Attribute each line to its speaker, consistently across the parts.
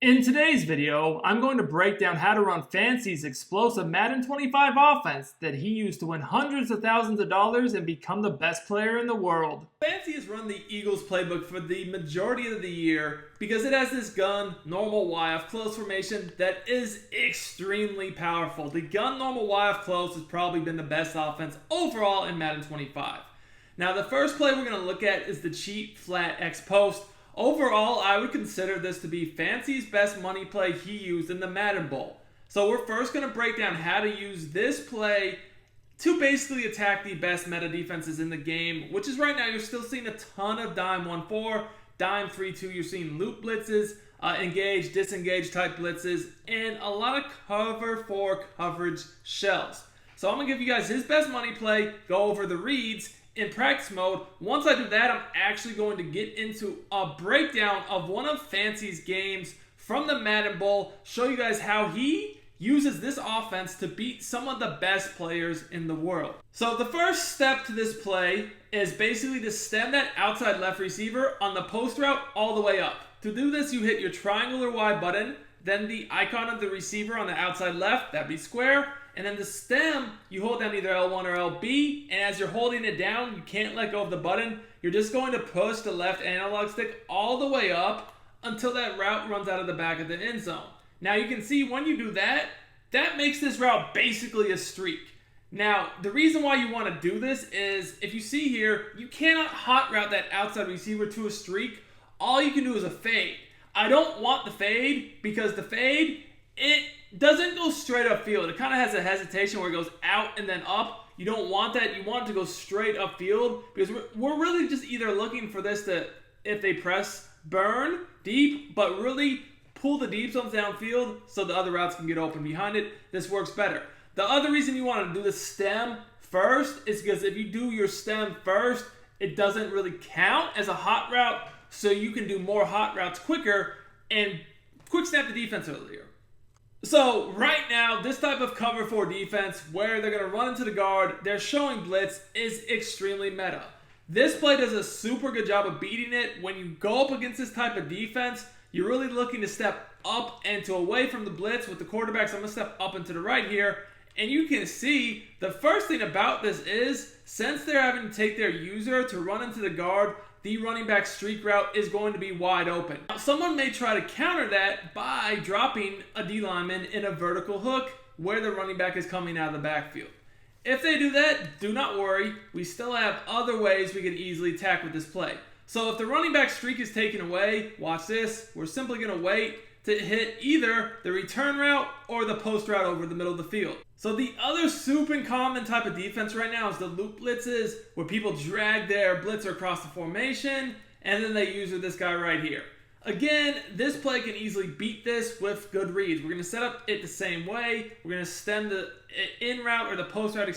Speaker 1: In today's video, I'm going to break down how to run Fancy's explosive Madden 25 offense that he used to win hundreds of thousands of dollars and become the best player in the world. Fancy has run the Eagles playbook for the majority of the year because it has this gun, normal Y-off close formation that is extremely powerful. The gun normal Y-off close has probably been the best offense overall in Madden 25. Now the first play we're going to look at is the cheat flat X post. Overall, I would consider this to be Fancy's best money play he used in the Madden Bowl. So we're first going to break down how to use this play to basically attack the best meta defenses in the game, which is right now you're still seeing a ton of dime 1-4, dime 3-2, you're seeing loop blitzes, engage, disengage type blitzes, and a lot of cover for coverage shells. So I'm going to give you guys his best money play, go over the reads, in practice mode. Once I do that, I'm actually going to get into a breakdown of one of Fancy's games from the Madden Bowl, show you guys how he uses this offense to beat some of the best players in the world. So the first step to this play is basically to stem that outside left receiver on the post route all the way up. To do this, you hit your triangle or Y button, then the icon of the receiver on the outside left, that'd be square, and then the stem, you hold down either L1 or LB, and as you're holding it down, you can't let go of the button. You're just going to push the left analog stick all the way up until that route runs out of the back of the end zone. Now you can see when you do that, that makes this route basically a streak. Now, the reason why you want to do this is, if you see here, you cannot hot route that outside receiver to a streak. All you can do is a fade. I don't want the fade because the fade, it doesn't go straight up field. It kind of has a hesitation where it goes out and then up. You don't want that. You want it to go straight up field because we're really just either looking for this to, if they press, burn deep, but really pull the deep zones downfield so the other routes can get open behind it. This works better. The other reason you want to do the stem first is because if you do your stem first, it doesn't really count as a hot route, so you can do more hot routes quicker and quick snap the defense earlier. So right now, this type of cover 4 defense where they're going to run into the guard, they're showing blitz, is extremely meta. This play does a super good job of beating it. When you go up against this type of defense, you're really looking to step up and to away from the blitz with the quarterbacks. I'm going to step up and to the right here. And you can see the first thing about this is, since they're having to take their user to run into the guard, the running back streak route is going to be wide open. Now, someone may try to counter that by dropping a D lineman in a vertical hook where the running back is coming out of the backfield. If they do that, do not worry. We still have other ways we can easily attack with this play. So if the running back streak is taken away, watch this. We're simply going to wait to hit either the return route or the post route over the middle of the field. So the other super common type of defense right now is the loop blitzes, where people drag their blitzer across the formation and then they use this guy right here. Again, this play can easily beat this with good reads. We're going to set up it the same way. We're going to stem the in route, or the post route,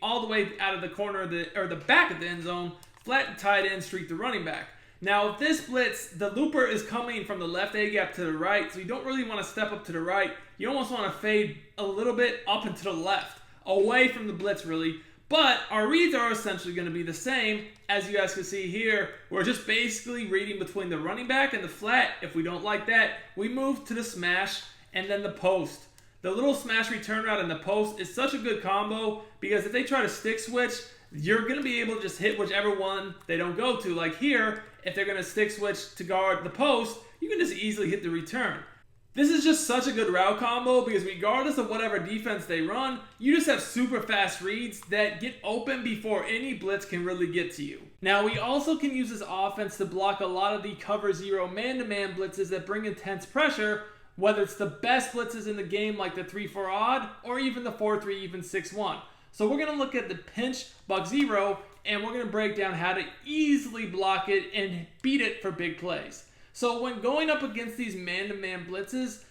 Speaker 1: all the way out of the corner of the back of the end zone, flat tight end, streak the running back. Now, if this blitz, the looper is coming from the left A-gap to the right, so you don't really want to step up to the right. You almost want to fade a little bit up and to the left, away from the blitz, really. But our reads are essentially going to be the same. As you guys can see here, we're just basically reading between the running back and the flat. If we don't like that, we move to the smash and then the post. The little smash return route and the post is such a good combo because if they try to stick switch, you're going to be able to just hit whichever one they don't go to. Like here, if they're going to stick switch to guard the post, you can just easily hit the return. This is just such a good route combo because regardless of whatever defense they run, you just have super fast reads that get open before any blitz can really get to you. Now, we also can use this offense to block a lot of the cover 0 man-to-man blitzes that bring intense pressure, whether it's the best blitzes in the game like the 3-4 odd or even the 4-3 even 6-1. So we're going to look at the pinch buck 0 and we're going to break down how to easily block it and beat it for big plays. So when going up against these man-to-man blitzes,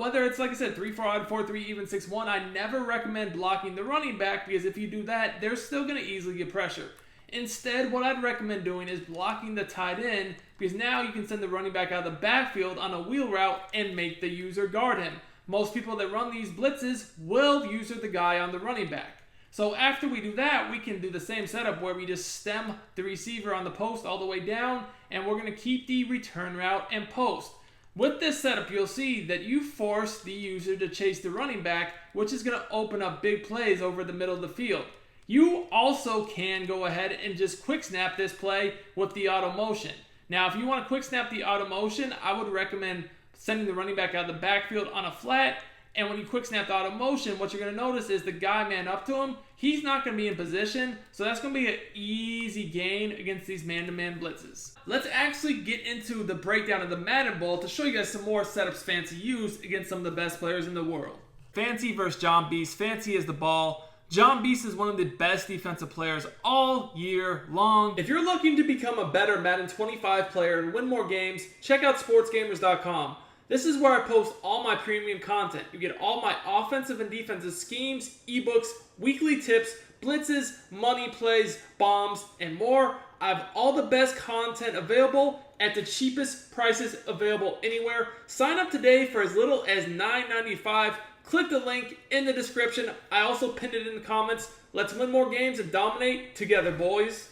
Speaker 1: whether it's, like I said, 3-4 odd, 4-3 even 6-1, I never recommend blocking the running back because if you do that, they're still going to easily get pressure. Instead, what I'd recommend doing is blocking the tight end because now you can send the running back out of the backfield on a wheel route and make the user guard him. Most people that run these blitzes will user the guy on the running back. So after we do that, we can do the same setup where we just stem the receiver on the post all the way down, and we're going to keep the return route and post. With this setup, you'll see that you force the user to chase the running back, which is going to open up big plays over the middle of the field. You also can go ahead and just quick snap this play with the auto motion. Now, if you want to quick snap the auto motion, I would recommend sending the running back out of the backfield on a flat. And when you quick snap the auto motion, what you're going to notice is the guy man up to him, he's not going to be in position. So that's going to be an easy gain against these man-to-man blitzes. Let's actually get into the breakdown of the Madden Bowl to show you guys some more setups Fancy used against some of the best players in the world. Fancy versus John Beast. Fancy is the ball. John Beast is one of the best defensive players all year long. If you're looking to become a better Madden 25 player and win more games, check out sportsgamers.com. This is where I post all my premium content. You get all my offensive and defensive schemes, ebooks, weekly tips, blitzes, money plays, bombs, and more. I have all the best content available at the cheapest prices available anywhere. Sign up today for as little as $9.95. Click the link in the description. I also pinned it in the comments. Let's win more games and dominate together, boys.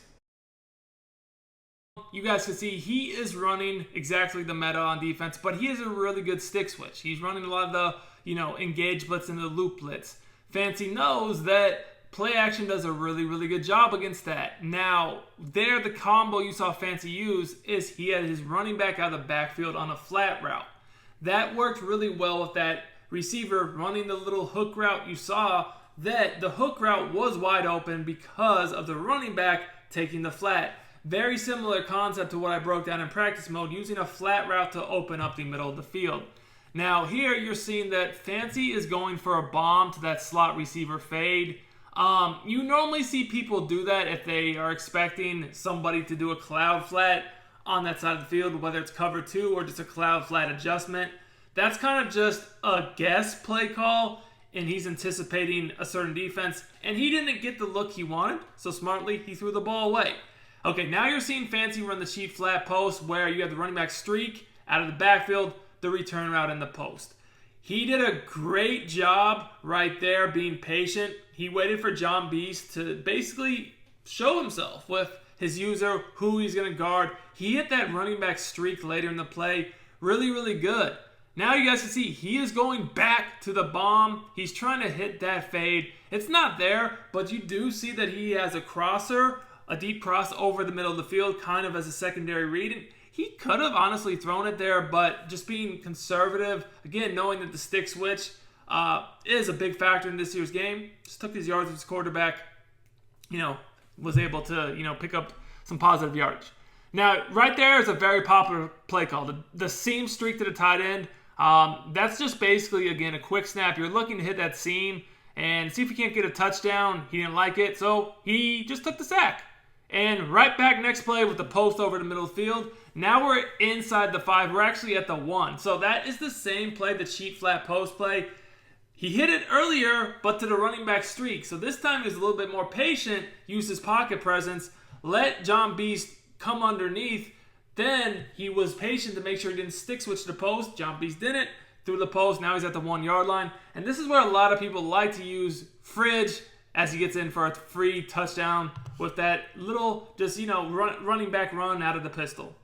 Speaker 1: You guys can see he is running exactly the meta on defense, but he has a really good stick switch. He's running a lot of the, engage blitz and the loop blitz. Fancy knows that play action does a really, really good job against that. Now, the combo you saw Fancy use is he had his running back out of the backfield on a flat route. That worked really well with that receiver running the little hook route. You saw that the hook route was wide open because of the running back taking the flat. Very similar concept to what I broke down in practice mode, using a flat route to open up the middle of the field. Now here you're seeing that Fancy is going for a bomb to that slot receiver fade. You normally see people do that if they are expecting somebody to do a cloud flat on that side of the field, whether it's cover 2 or just a cloud flat adjustment. That's kind of just a guess play call, and he's anticipating a certain defense, and he didn't get the look he wanted, so smartly he threw the ball away. Okay, now you're seeing Fancy run the cheap flat post where you have the running back streak out of the backfield, the return route in the post. He did a great job right there being patient. He waited for John Beast to basically show himself with his user, who he's going to guard. He hit that running back streak later in the play. Really, really good. Now you guys can see he is going back to the bomb. He's trying to hit that fade. It's not there, but you do see that he has a crosser, a deep cross over the middle of the field, kind of as a secondary read. And he could have honestly thrown it there, but just being conservative, again, knowing that the stick switch is a big factor in this year's game, just took these yards with his quarterback, was able to, pick up some positive yardage. Now, right there is a very popular play call, the seam streak to the tight end. That's just basically, again, a quick snap. You're looking to hit that seam and see if you can't get a touchdown. He didn't like it, so he just took the sack. And right back next play with the post over the middle of the field. Now we're inside the 5. We're actually at the 1. So that is the same play, the cheap flat post play. He hit it earlier, but to the running back streak. So this time he's a little bit more patient, used his pocket presence, let John Beast come underneath. Then he was patient to make sure he didn't stick switch the post. John Beast didn't. Through the post. Now he's at the 1 yard line. And this is where a lot of people like to use Fridge as he gets in for a free touchdown with that little, running back run out of the pistol.